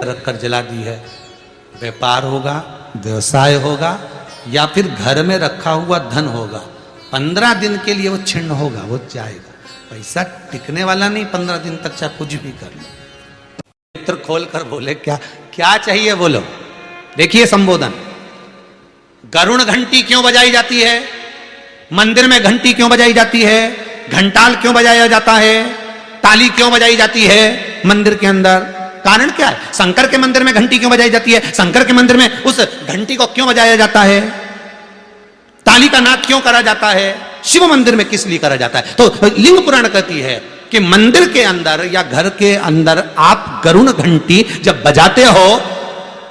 रखकर जला दी है। व्यापार होगा, व्यवसाय होगा, या फिर घर में रखा हुआ धन होगा, 15 दिन के लिए वो छिन्न होगा, वो जाएगा। पैसा टिकने वाला नहीं 15 दिन तक, चाहे कुछ भी कर लो। नेत्र खोल कर बोले क्या क्या चाहिए बोलो। देखिए संबोधन, गरुण घंटी क्यों बजाई जाती है, मंदिर में घंटी क्यों बजाई जाती है, घंटाल क्यों बजाया जाता है, ताली क्यों बजाई जाती है मंदिर के अंदर, कारण क्या है? शंकर के मंदिर में घंटी क्यों बजाई जाती है, शंकर के मंदिर में उस घंटी को क्यों बजाया जाता है, ताली का नाद क्यों करा जाता है, शिव मंदिर में किस लिए करा जाता है? तो लिंग पुराण कहती है कि मंदिर के अंदर या घर के अंदर आप गरुण घंटी जब बजाते हो,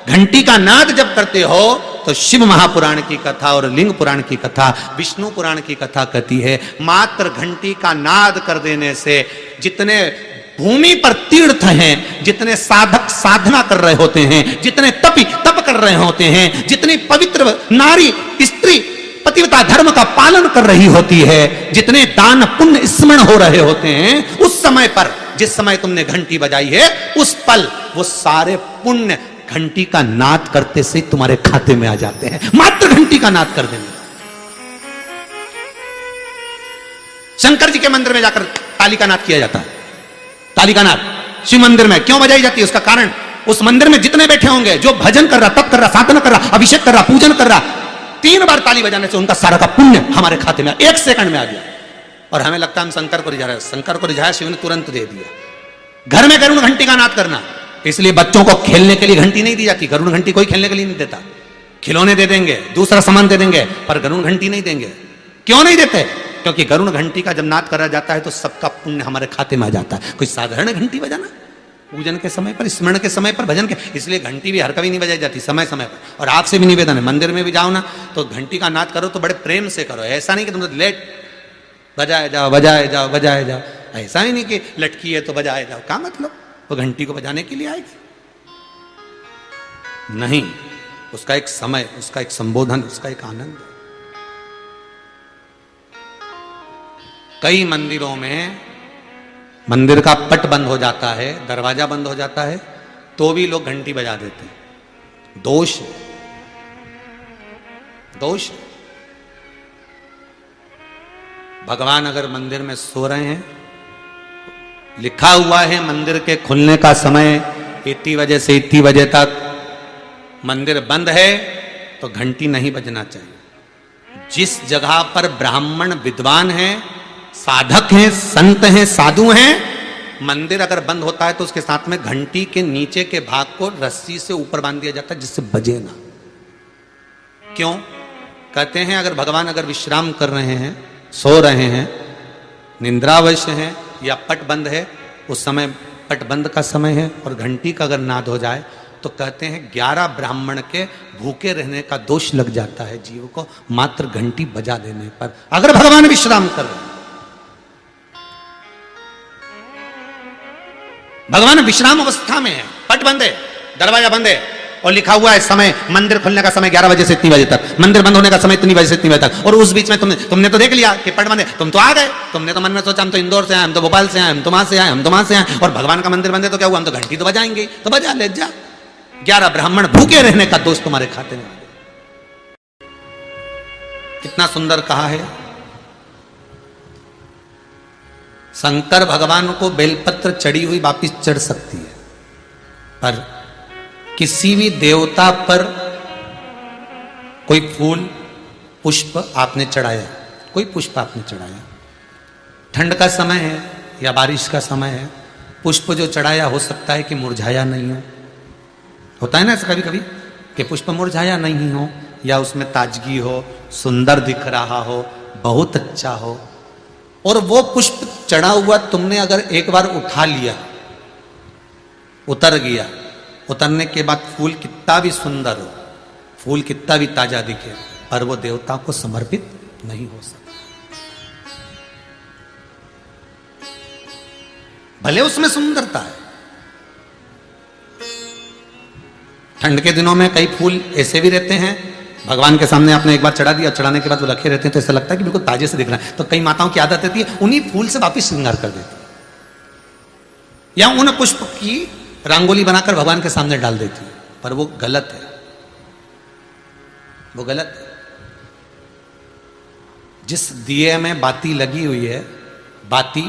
घंटी का नाद जब करते हो, तो शिव महापुराण की कथा और लिंग पुराण की कथा, विष्णु पुराण की कथा कहती है मात्र घंटी का नाद कर देने से जितने भूमि पर तीर्थ हैं, जितने साधक साधना कर रहे होते हैं, जितने तपी तप कर रहे होते हैं, जितनी पवित्र नारी स्त्री पतिव्रता धर्म का पालन कर रही होती है, जितने दान पुण्य स्मरण हो रहे होते हैं, उस समय पर जिस समय तुमने घंटी बजाई है, उस पल वो सारे पुण्य घंटी का नाद करते से तुम्हारे खाते में आ जाते हैं, मात्र घंटी का नाद कर देंगे। शंकर जी के मंदिर में जाकर ताली का नाद किया जाता है। ताली का नाद शिव मंदिर में क्यों बजाई जाती है? उसका कारण, उस मंदिर में जितने बैठे होंगे, जो भजन कर रहा, तप कर रहा, साधना कर रहा, अभिषेक कर रहा, पूजन कर रहा, 3 बार ताली बजाने से उनका सारा का पुण्य हमारे खाते में 1 सेकंड में आ गया। और हमें लगता है हम शंकर को रिझा रहे हैं, शंकर को रिझाया, शिव ने तुरंत दे दिया। घर में गरुण घंटी का नाद करना, इसलिए बच्चों को खेलने के लिए घंटी नहीं दी जाती। गरुण घंटी कोई खेलने के लिए नहीं देता, खिलौने दे देंगे, दूसरा सामान दे देंगे, पर गरुण घंटी नहीं देंगे। क्यों नहीं देते? क्योंकि गरुण घंटी का जब नाद करा जाता है तो सबका पुण्य हमारे खाते में आ जाता है। कोई साधारण घंटी बजाना पूजन के समय पर, स्मरण के समय पर, भजन के, इसलिए घंटी भी हर कभी नहीं बजाई जाती, समय समय पर। और आपसे भी निवेदन है, मंदिर में भी जाओ ना तो घंटी का नाद करो तो बड़े प्रेम से करो। ऐसा नहीं कि तुम लेट बजाए जाओ बजाए जाओ बजाए जाओ, ऐसा ही नहीं कि लटकी है तो बजाए जाओ। क्या मतलब? वो घंटी को बजाने के लिए आएगी? नहीं, उसका एक समय, उसका एक संबोधन, उसका एक आनंद। कई मंदिरों में मंदिर का पट बंद हो जाता है, दरवाजा बंद हो जाता है, तो भी लोग घंटी बजा देते हैं। दोष है, दोष है। भगवान अगर मंदिर में सो रहे हैं, लिखा हुआ है मंदिर के खुलने का समय इतनी बजे से इतनी बजे तक, मंदिर बंद है तो घंटी नहीं बजना चाहिए। जिस जगह पर ब्राह्मण विद्वान हैं, साधक हैं, संत हैं, साधु हैं, मंदिर अगर बंद होता है तो उसके साथ में घंटी के नीचे के भाग को रस्सी से ऊपर बांध दिया जाता है जिससे बजे ना। क्यों? कहते हैं अगर भगवान अगर विश्राम कर रहे हैं, सो रहे हैं, निंद्रावश हैं या पट बंद है, उस समय पट बंद का समय है और घंटी का अगर नाद हो जाए तो कहते हैं 11 ब्राह्मण के भूखे रहने का दोष लग जाता है जीव को, मात्र घंटी बजा देने पर, अगर भगवान विश्राम कर रहे हैं। भगवान विश्राम अवस्था में है, पट बंद है, दरवाजा बंद है और लिखा हुआ है समय, मंदिर खुलने का समय 11 बजे से इतनी बजे तक, मंदिर बंद होने का समय इतनी बजे से इतनी बजे तक, और उस बीच में तुमने तो देख लिया कि पट बंद है, तुम तो आ गए, तुमने तो मन में सोचा हम तो इंदौर से आए, हम तो भोपाल से आए, हम तो वहां से आए, हम तो वहां से आए, और भगवान का मंदिर बंद है तो क्या हुआ, हम तो घंटी तो बजाएंगे, तो बजा ले जा। 11 ब्राह्मण भूखे रहने का दोष तुम्हारे खाते में। कितना सुंदर कहा है। शंकर भगवान को बेलपत्र चढ़ी हुई वापिस चढ़ सकती है, पर किसी भी देवता पर कोई फूल पुष्प आपने चढ़ाया, कोई पुष्प आपने चढ़ाया, ठंड का समय है या बारिश का समय है, पुष्प जो चढ़ाया हो सकता है कि मुरझाया नहीं हो। होता है ना ऐसा कभी कभी कि पुष्प मुरझाया नहीं हो, या उसमें ताजगी हो, सुंदर दिख रहा हो, बहुत अच्छा हो, और वो पुष्प चढ़ा हुआ तुमने अगर एक बार उठा लिया, उतर गया, उतरने के बाद फूल कितना भी सुंदर हो, फूल कितना भी ताजा दिखे, पर वो देवता को समर्पित नहीं हो सकता। भले उसमें सुंदरता है। ठंड के दिनों में कई फूल ऐसे भी रहते हैं, भगवान के सामने आपने एक बार चढ़ा दिया, चढ़ाने के बाद वो रखे रहते हैं तो ऐसा लगता है कि बिल्कुल ताजे से दिख रहा है। तो कई माताओं की आदत रहती है उन्हीं फूल से वापिस श्रृंगार कर देती, या उन पुष्प की रंगोली बनाकर भगवान के सामने डाल देती है, पर वो गलत है, वो गलत है। जिस दिए में बाती लगी हुई है, बाती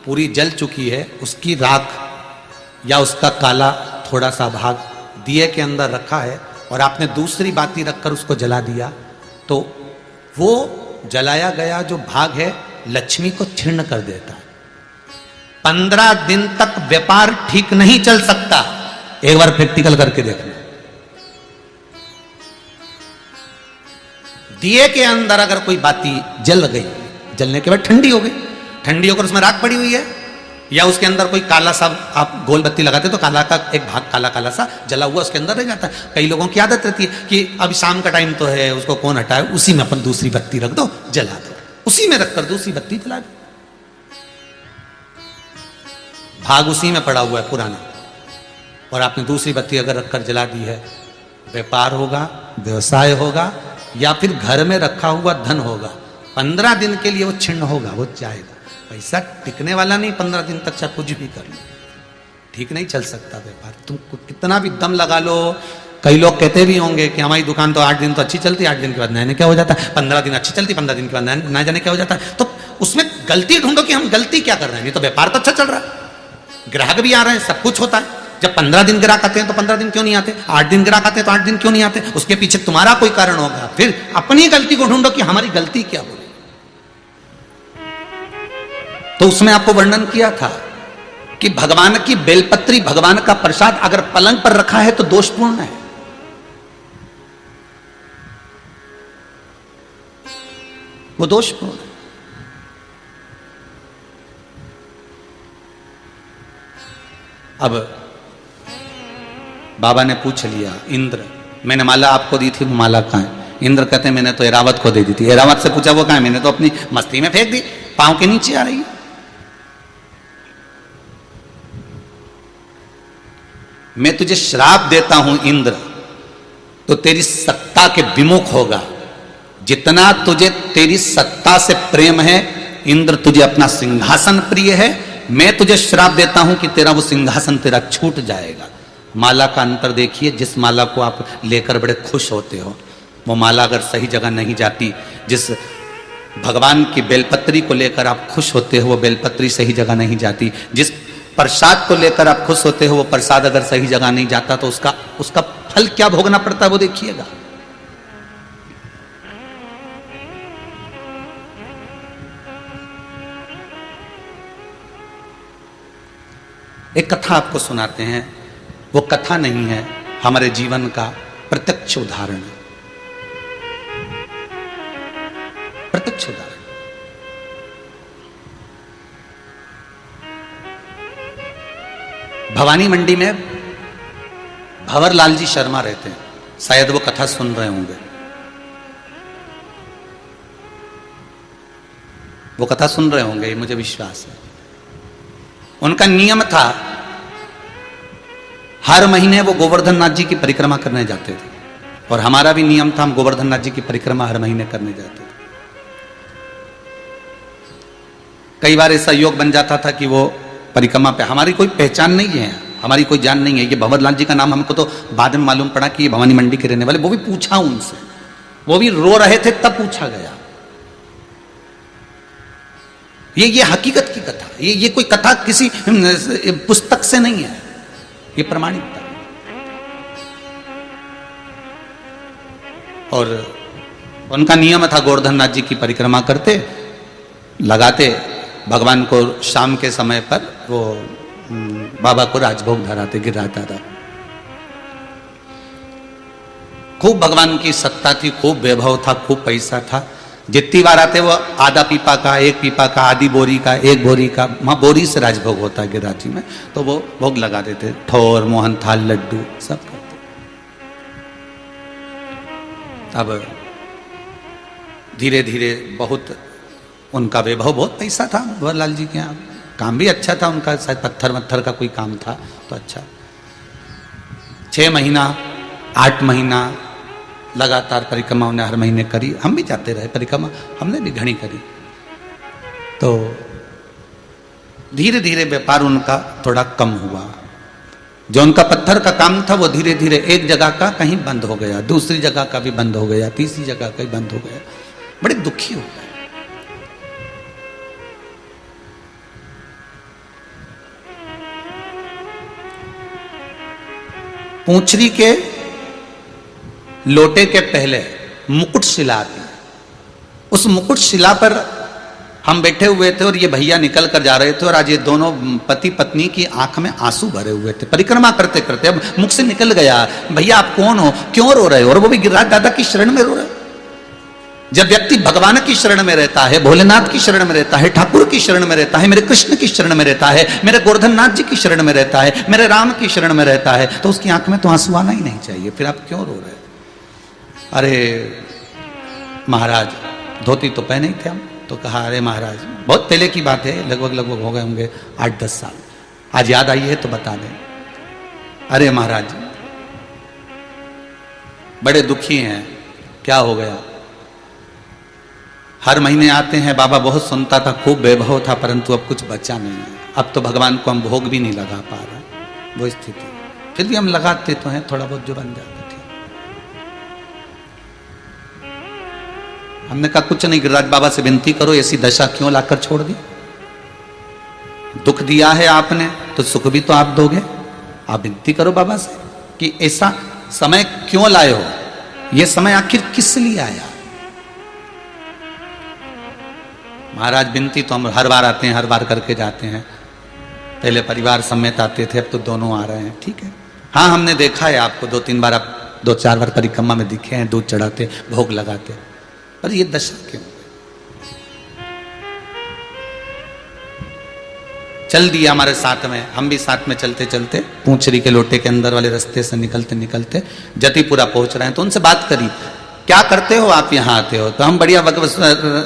पूरी जल चुकी है, उसकी राख या उसका काला थोड़ा सा भाग दिए के अंदर रखा है और आपने दूसरी बाती रखकर उसको जला दिया, तो वो जलाया गया जो भाग है लक्ष्मी को क्षीण कर देता है। 15 दिन तक व्यापार ठीक नहीं चल सकता। एक बार प्रैक्टिकल करके देखना। दिए के अंदर अगर कोई बाती जल गई, जलने के बाद ठंडी हो गई, ठंडी होकर उसमें राख पड़ी हुई है, या उसके अंदर कोई काला सा आप गोल बत्ती लगाते तो काला का एक भाग काला काला सा जला हुआ उसके अंदर रह जाता है। कई लोगों की आदत रहती है कि अभी शाम का टाइम तो है, उसको कौन हटाए, उसी में अपन दूसरी बत्ती रख दो, जला दो, उसी में रखकर दूसरी बत्ती जला दो। भाग उसी में पड़ा हुआ है पुराना, और आपने दूसरी बत्ती अगर रखकर जला दी है, व्यापार होगा, व्यवसाय होगा, या फिर घर में रखा हुआ धन होगा, 15 दिन के लिए वो छिन्न होगा, वो जाएगा। पैसा टिकने वाला नहीं 15 दिन तक, चाहे कुछ भी कर लो, ठीक नहीं चल सकता व्यापार। तुम कितना भी दम लगा लो। कई लोग कहते भी होंगे कि हमारी दुकान तो 8 दिन तो अच्छी चलती, 8 दिन के बाद नया क्या हो जाता है, 15 दिन अच्छी चलती, 15 दिन के बाद नया जाने क्या हो जाता है। तो उसमें गलती ढूंढो कि हम गलती क्या कर रहे हैं। ये तो व्यापार तो अच्छा चल रहा है, ग्राहक भी आ रहे हैं, सब कुछ होता है। जब 15 दिन ग्राहक आते हैं तो 15 दिन क्यों नहीं आते, 8 दिन ग्राहक आते हैं तो 8 दिन क्यों नहीं आते, उसके पीछे तुम्हारा कोई कारण होगा। फिर अपनी गलती को ढूंढो कि हमारी गलती क्या बोली। तो उसमें आपको वर्णन किया था कि भगवान की बेलपत्री, भगवान का प्रसाद अगर पलंग पर रखा है तो दोषपूर्ण है। वो दोषपूर्ण है। अब बाबा ने पूछ लिया, इंद्र मैंने माला आपको दी थी, वो माला कहां है? इंद्र कहते हैं मैंने तो एरावत को दे दी थी। एरावत से पूछा वो कहां है? मैंने तो अपनी मस्ती में फेंक दी, पांव के नीचे आ रही है। मैं तुझे श्राप देता हूं इंद्र, तो तेरी सत्ता के विमुख होगा। जितना तुझे तेरी सत्ता से प्रेम है इंद्र, तुझे अपना सिंहासन प्रिय है, मैं तुझे श्राप देता हूं कि तेरा वो सिंहासन तेरा छूट जाएगा। माला का अंतर देखिए, जिस माला को आप लेकर बड़े खुश होते हो, वो माला अगर सही जगह नहीं जाती, जिस भगवान की बेलपत्री को लेकर आप खुश होते हो वो बेलपत्री सही जगह नहीं जाती, जिस प्रसाद को लेकर आप खुश होते हो वो प्रसाद अगर सही जगह नहीं जाता तो उसका फल क्या भोगना पड़ता है वो देखिएगा। एक कथा आपको सुनाते हैं, वो कथा नहीं है, हमारे जीवन का प्रत्यक्ष उदाहरण है, प्रत्यक्ष उदाहरण। भवानी मंडी में भंवरलाल जी शर्मा रहते हैं, शायद वो कथा सुन रहे होंगे। वो कथा सुन रहे होंगे, ये मुझे विश्वास है। उनका नियम था, हर महीने वो गोवर्धन नाथ जी की परिक्रमा करने जाते थे, और हमारा भी नियम था, हम गोवर्धन नाथ जी की परिक्रमा हर महीने करने जाते थे। कई बार ऐसा योग बन जाता था कि वो परिक्रमा पे हमारी कोई पहचान नहीं है, हमारी कोई जान नहीं है। ये भंवरलाल जी का नाम हमको तो बाद में मालूम पड़ा कि ये भवानी मंडी के रहने वाले, वो भी पूछा उनसे, वो भी रो रहे थे तब पूछा गया। ये हकीकत की कथा, ये कोई कथा किसी पुस्तक से नहीं है, ये प्रमाणित था। और उनका नियम था, गोवर्धन नाथ जी की परिक्रमा करते, लगाते, भगवान को शाम के समय पर वो बाबा को राजभोग धराते, गिराता था। खूब भगवान की सत्ता थी, खूब वैभव था, खूब पैसा था। जितनी बार आते वो आधा पीपा का, एक पीपा का, आधी बोरी का, एक बोरी का, वहां बोरी से राजभोग होता है गिराची में, तो वो भोग लगा देते, ठोर, मोहन थाल, लड्डू सब करते। अब धीरे धीरे बहुत उनका वैभव, बहुत पैसा था भंवरलाल जी के यहाँ, काम भी अच्छा था उनका, शायद पत्थर वत्थर का कोई काम था तो अच्छा। 6 महीना 8 महीना लगातार परिक्रमा उन्हें हर महीने करी, हम भी जाते रहे परिक्रमा, हमने भी घनी करी। तो धीरे धीरे व्यापार उनका थोड़ा कम हुआ, जो उनका पत्थर का काम था वो धीरे धीरे एक जगह का कहीं बंद हो गया, दूसरी जगह का भी बंद हो गया, तीसरी जगह का भी बंद हो गया। बड़े दुखी हो गए। पूंछरी के लोटे के पहले मुकुट शिला थी। उस मुकुट शिला पर हम बैठे हुए थे और ये भैया निकल कर जा रहे थे और आज ये दोनों पति पत्नी की आंख में आंसू भरे हुए थे परिक्रमा करते करते। अब मुख से निकल गया, भैया आप कौन हो, क्यों रो रहे हो? और वो भी गिरिराज दादा की शरण में रो रहे। जब व्यक्ति भगवान की शरण में रहता है, भोलेनाथ की शरण में रहता है, ठाकुर की शरण में रहता है, मेरे कृष्ण की शरण में रहता है, मेरे गोवर्धननाथ जी की शरण में रहता है, मेरे राम की शरण में रहता है, तो उसकी आंख में तो आंसू आना ही नहीं चाहिए। फिर आप क्यों रो रहे? अरे महाराज धोती तो पहने ही थे हम। तो कहा अरे महाराज बहुत पहले की बात है, लगभग हो गए होंगे 8-10 साल, आज याद आई है तो बता दें। अरे महाराज बड़े दुखी हैं, क्या हो गया? हर महीने आते हैं, बाबा बहुत सुनता था, खूब वैभव था, परंतु अब कुछ बचा नहीं है। अब तो भगवान को हम भोग भी नहीं लगा पा रहा, वो स्थिति। फिर भी हम लगाते तो हैं, थोड़ा बहुत जो बन जाता। हमने कहा कुछ नहीं, गिरिराज बाबा से विनती करो, ऐसी दशा क्यों लाकर छोड़ दी? दुख दिया है आपने तो सुख भी तो आप दोगे। आप विनती करो बाबा से कि ऐसा समय क्यों लाए हो, यह समय आखिर किस लिए आया? महाराज विनती तो हम हर बार आते हैं, हर बार करके जाते हैं। पहले परिवार समेत आते थे, अब तो दोनों आ रहे हैं। ठीक है, हाँ हमने देखा है आपको 2-3 बार, आप 2-4 बार परिक्रमा में दिखे हैं, दूध चढ़ाते, भोग लगाते। पर ये दशा क्यों? चल दिया हमारे साथ में, हम भी साथ में चलते चलते पूंछरी के लोटे के अंदर वाले रास्ते से निकलते निकलते जतिपुरा पहुंच रहे हैं। तो उनसे बात करी, क्या करते हो आप यहाँ आते हो? तो हम बढ़िया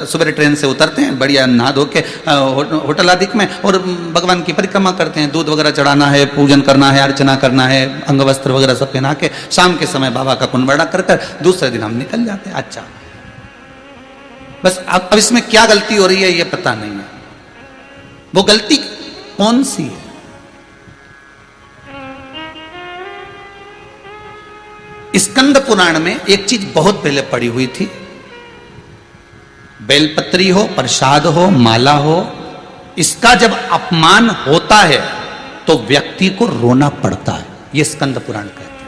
सुबह ट्रेन से उतरते हैं, बढ़िया नहा धो के होटल आदि में, और भगवान की परिक्रमा करते हैं। दूध वगैरह चढ़ाना है, पूजन करना है, अर्चना करना है, अंग वस्त्र वगैरह सब पहना के शाम के समय बाबा का कुंभड़ा कर दूसरे दिन हम निकल जाते हैं। अच्छा, बस अब इसमें क्या गलती हो रही है ये पता नहीं है। वो गलती कौन सी है? स्कंद पुराण में एक चीज बहुत पहले पड़ी हुई थी, बेलपत्री हो, प्रसाद हो, माला हो, इसका जब अपमान होता है तो व्यक्ति को रोना पड़ता है। ये स्कंद पुराण कहता है।